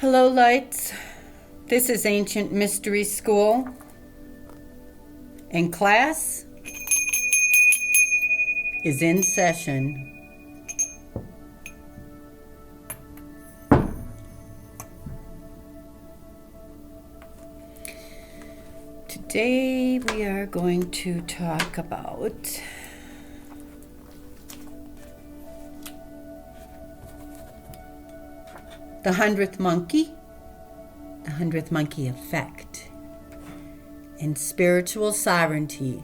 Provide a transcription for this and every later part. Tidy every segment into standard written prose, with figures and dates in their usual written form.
Hello, lights. This is Ancient Mystery School, and class is in session. Today we are going to talk about the 100th monkey, the 100th monkey effect, and spiritual sovereignty.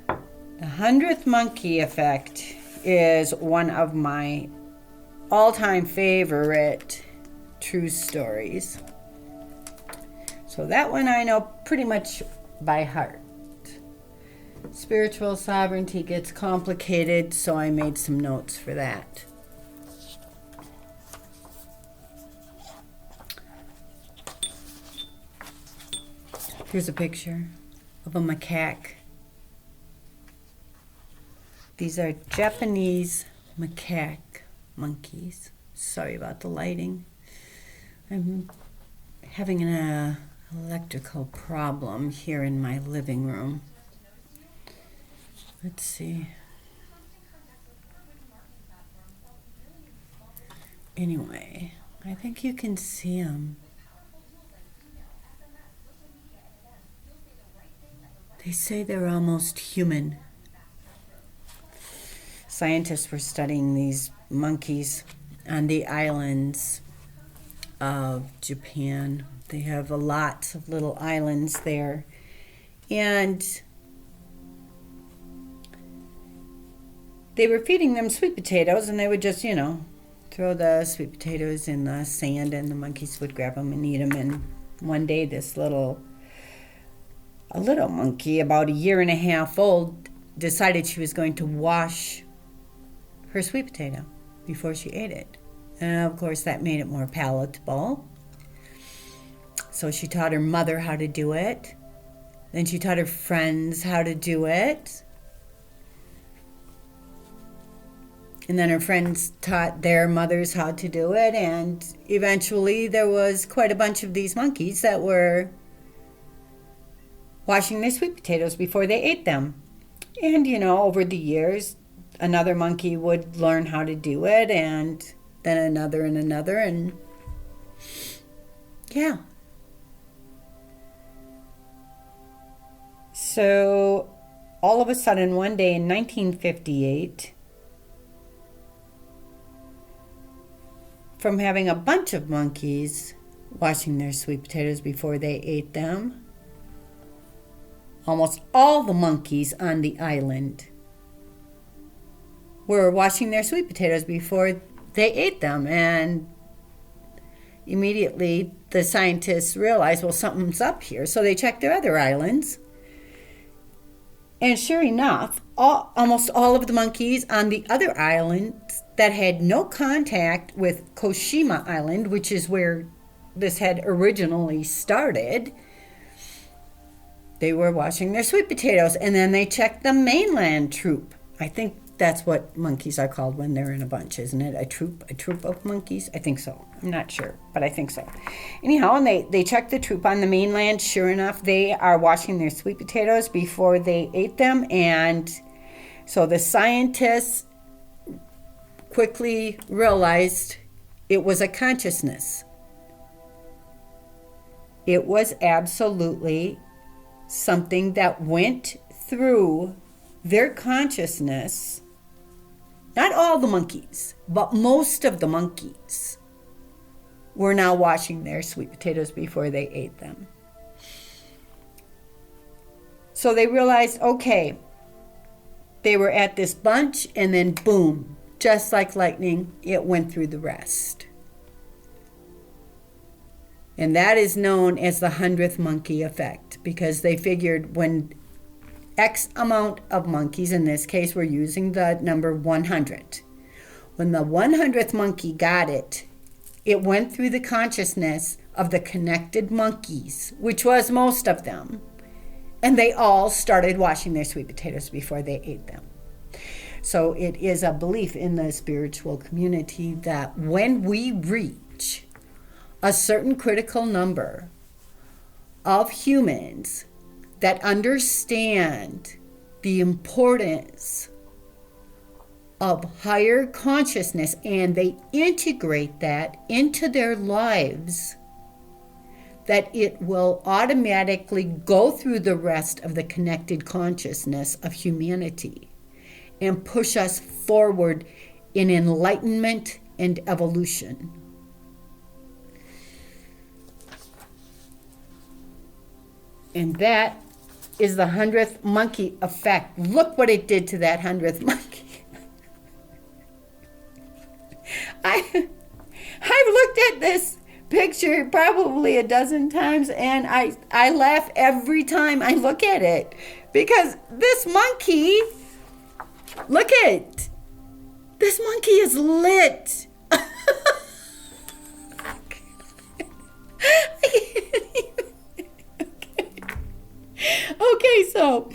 The 100th monkey effect is one of my all-time favorite true stories. So that one I know pretty much by heart. Spiritual sovereignty gets complicated, so I made some notes for that. Here's a picture of a macaque. These are Japanese macaque monkeys. Sorry about the lighting. I'm having an electrical problem here in my living room. Let's see. Anyway, I think you can see them. They say they're almost human. Scientists were studying these monkeys on the islands of Japan. They have lots of little islands there. And they were feeding them sweet potatoes, and they would just, throw the sweet potatoes in the sand, and the monkeys would grab them and eat them. And one day this a little monkey, about 1.5 years old, decided she was going to wash her sweet potato before she ate it. And of course that made it more palatable. So she taught her mother how to do it. Then she taught her friends how to do it. And then her friends taught their mothers how to do it. And eventually there was quite a bunch of these monkeys that were washing their sweet potatoes before they ate them. And, over the years, another monkey would learn how to do it, and then another and another, and yeah. So, all of a sudden, one day in 1958, from having a bunch of monkeys washing their sweet potatoes before they ate them, almost all the monkeys on the island were washing their sweet potatoes before they ate them. And immediately the scientists realized, well, something's up here. So they checked their other islands. And sure enough, almost all of the monkeys on the other islands that had no contact with Koshima Island, which is where this had originally started, they were washing their sweet potatoes. And then they checked the mainland troop. I think that's what monkeys are called when they're in a bunch, isn't it? A troop of monkeys? I think so. I'm not sure, but I think so. Anyhow, and they checked the troop on the mainland. Sure enough, they are washing their sweet potatoes before they ate them. And so the scientists quickly realized it was a consciousness. It was absolutely something that went through their consciousness. Not all the monkeys, but most of the monkeys were now washing their sweet potatoes before they ate them. So they realized, okay, they were at this bunch, and then boom, just like lightning, it went through the rest. And that is known as the 100th monkey effect, because they figured when X amount of monkeys, in this case we're using the number 100. When the 100th monkey got it, it went through the consciousness of the connected monkeys, which was most of them, and they all started washing their sweet potatoes before they ate them. So it is a belief in the spiritual community that when we reach reach a certain critical number of humans that understand the importance of higher consciousness and they integrate that into their lives, that it will automatically go through the rest of the connected consciousness of humanity and push us forward in enlightenment and evolution. And that is the 100th monkey effect. Look what it did to that 100th monkey. I've looked at this picture probably a dozen times, and I laugh every time I look at it, because this monkey, look at it. This monkey is lit. Okay, so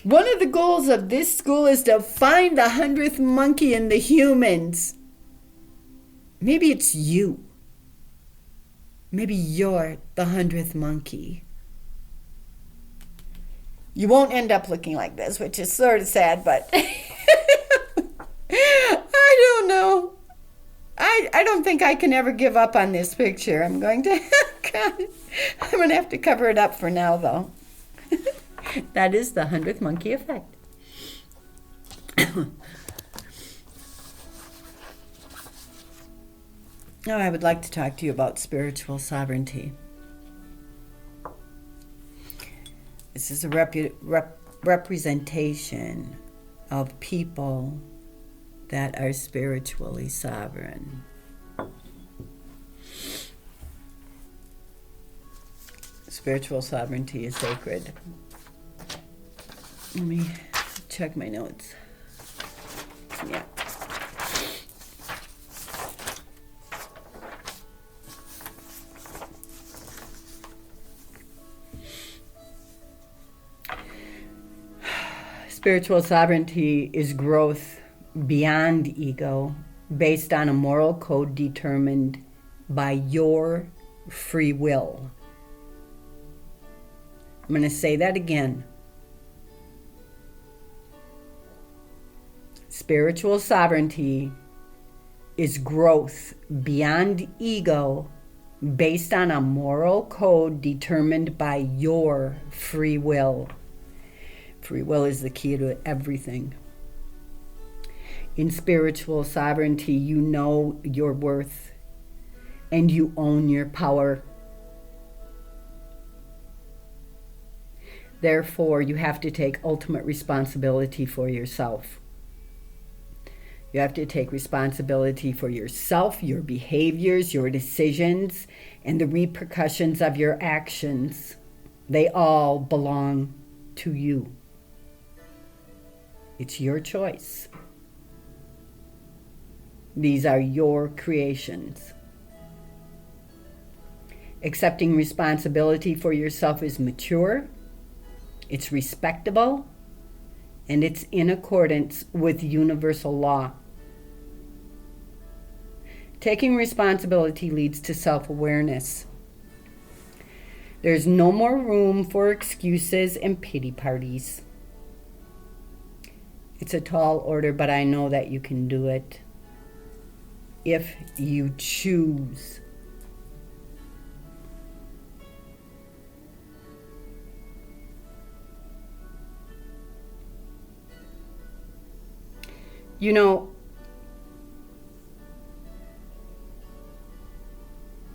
one of the goals of this school is to find the 100th monkey in the humans. Maybe it's you. Maybe you're the 100th monkey. You won't end up looking like this, which is sort of sad, but I don't know. I don't think I can ever give up on this picture. I'm going to have to cover it up for now, though. That is the 100th monkey effect. Now I would like to talk to you about spiritual sovereignty. This is a representation of people that are spiritually sovereign. Spiritual sovereignty is sacred. Let me check my notes. Yeah. Spiritual sovereignty is growth beyond ego, based on a moral code determined by your free will. I'm going to say that again. Spiritual sovereignty is growth beyond ego, based on a moral code determined by your free will. Free will is the key to everything. In spiritual sovereignty, you know your worth and you own your power. Therefore, you have to take ultimate responsibility for yourself. You have to take responsibility for yourself, your behaviors, your decisions, and the repercussions of your actions. They all belong to you. It's your choice. These are your creations. Accepting responsibility for yourself is mature, it's respectable, and it's in accordance with universal law. Taking responsibility leads to self-awareness. There's no more room for excuses and pity parties. It's a tall order, but I know that you can do it if you choose. You know,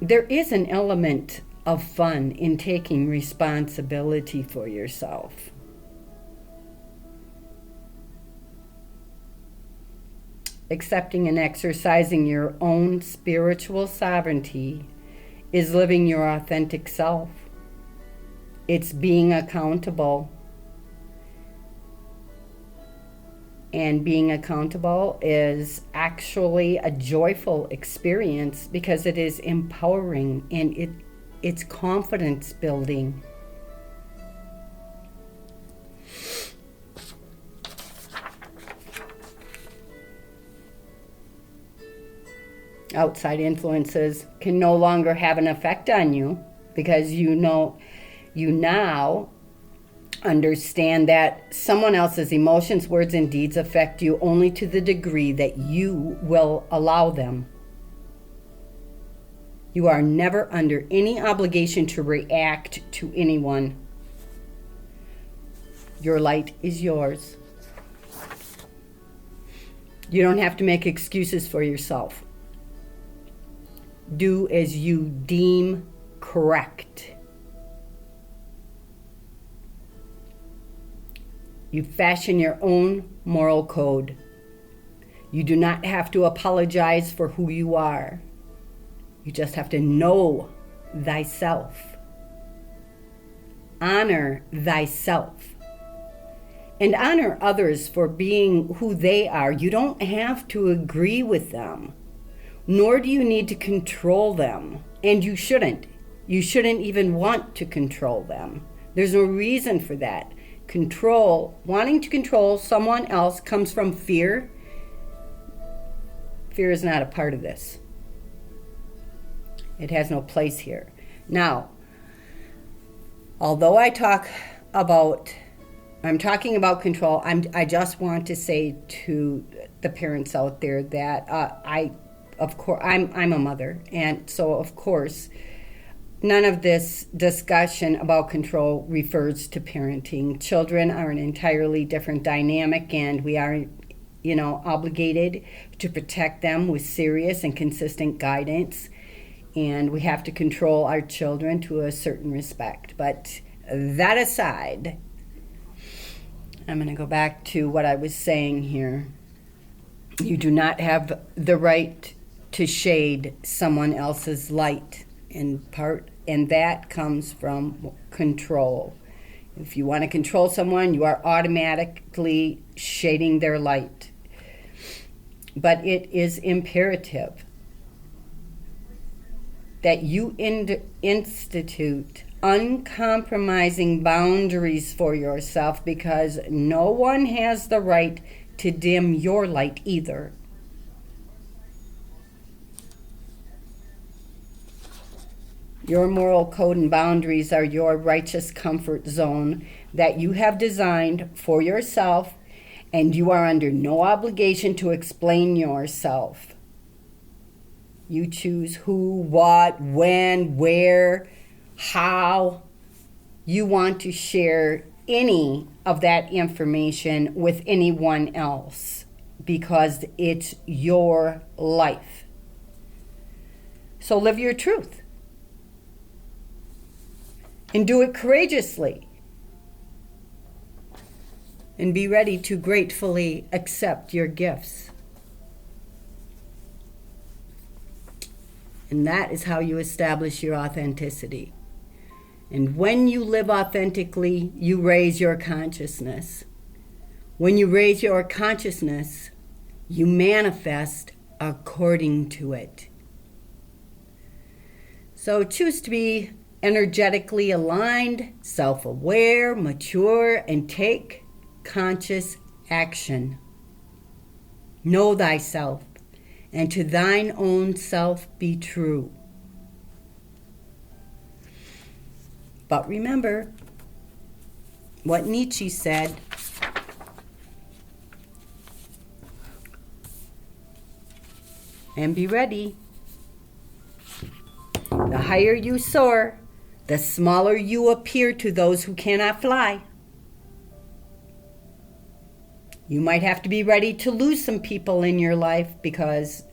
there is an element of fun in taking responsibility for yourself. Accepting and exercising your own spiritual sovereignty is living your authentic self. It's being accountable. And being accountable is actually a joyful experience because it is empowering and it's confidence building. Outside influences can no longer have an effect on you because you now understand that someone else's emotions, words, and deeds affect you only to the degree that you will allow them. You are never under any obligation to react to anyone. Your light is yours. You don't have to make excuses for yourself. Do as you deem correct. You fashion your own moral code. You do not have to apologize for who you are. You just have to know thyself. Honor thyself. And honor others for being who they are. You don't have to agree with them, nor do you need to control them. And you shouldn't. You shouldn't even want to control them. There's no reason for that. Wanting to control someone else comes from fear. Fear is not a part of this. It has no place here. Now, although I'm talking about control, I just want to say to the parents out there that I'm a mother, and so of course, none of this discussion about control refers to parenting. Children are an entirely different dynamic, and we are, obligated to protect them with serious and consistent guidance. And we have to control our children to a certain respect. But that aside, I'm going to go back to what I was saying here. You do not have the right to shade someone else's light in part, and that comes from control. If you want to control someone, you are automatically shading their light. But it is imperative that you institute uncompromising boundaries for yourself, because no one has the right to dim your light either. Your moral code and boundaries are your righteous comfort zone that you have designed for yourself, and you are under no obligation to explain yourself. You choose who, what, when, where, how you want to share any of that information with anyone else, because it's your life. So live your truth. And do it courageously. And be ready to gratefully accept your gifts. And that is how you establish your authenticity. And when you live authentically, you raise your consciousness. When you raise your consciousness, you manifest according to it. So choose to be energetically aligned, self-aware, mature, and take conscious action. Know thyself, and to thine own self be true. But remember what Nietzsche said. And be ready. The higher you soar, the smaller you appear to those who cannot fly. You might have to be ready to lose some people in your life, because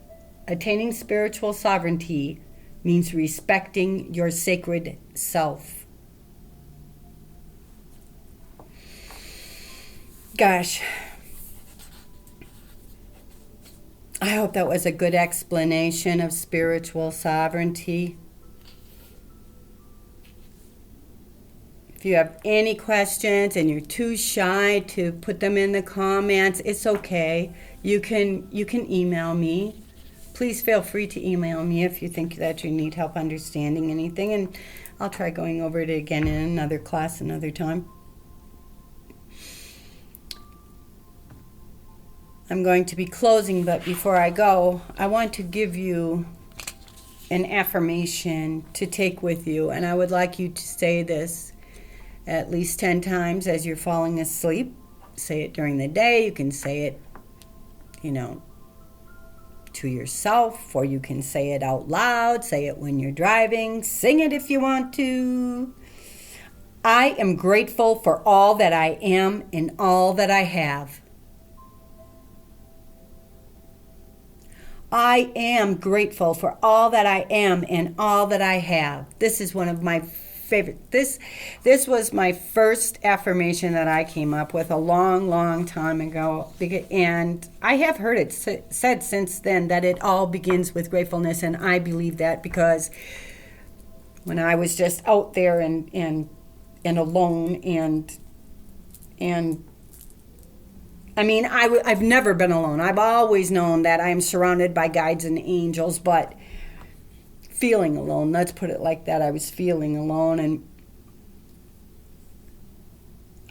attaining spiritual sovereignty means respecting your sacred self. Gosh, I hope that was a good explanation of spiritual sovereignty. If you have any questions and you're too shy to put them in the comments, it's okay. You can email me. Please feel free to email me if you think that you need help understanding anything, and I'll try going over it again in another class another time. I'm going to be closing, but before I go, I want to give you an affirmation to take with you, and I would like you to say this at least 10 times as you're falling asleep. Say it during the day. You can say it, to yourself, or you can say it out loud. Say it when you're driving. Sing it if you want to. I am grateful for all that I am and all that I have. I am grateful for all that I am and all that I have. This is one of my favorite. This was my first affirmation that I came up with a long, long time ago. And I have heard it said since then that it all begins with gratefulness. And I believe that because when I was just out there and alone and I mean, I've never been alone. I've always known that I'm surrounded by guides and angels, but feeling alone, let's put it like that. I was feeling alone, and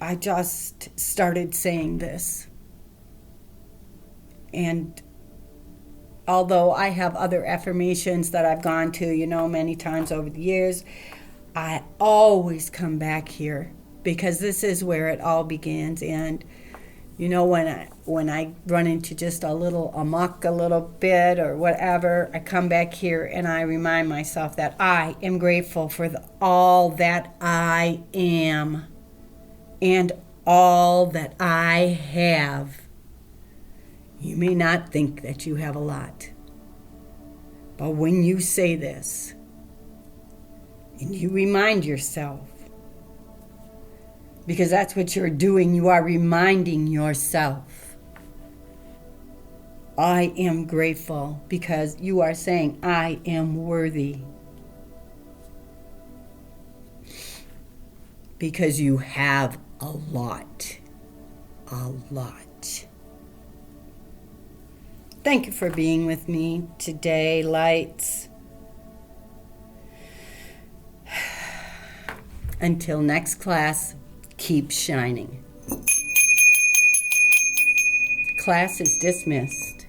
I just started saying this. And although I have other affirmations that I've gone to, many times over the years, I always come back here because this is where it all begins. And when I run into just a little amok a little bit or whatever, I come back here and I remind myself that I am grateful for all that I am and all that I have. You may not think that you have a lot, but when you say this and you remind yourself, because that's what you're doing. You are reminding yourself. I am grateful because you are saying, I am worthy. Because you have a lot. A lot. Thank you for being with me today, lights. Until next class. Keep shining. Class is dismissed.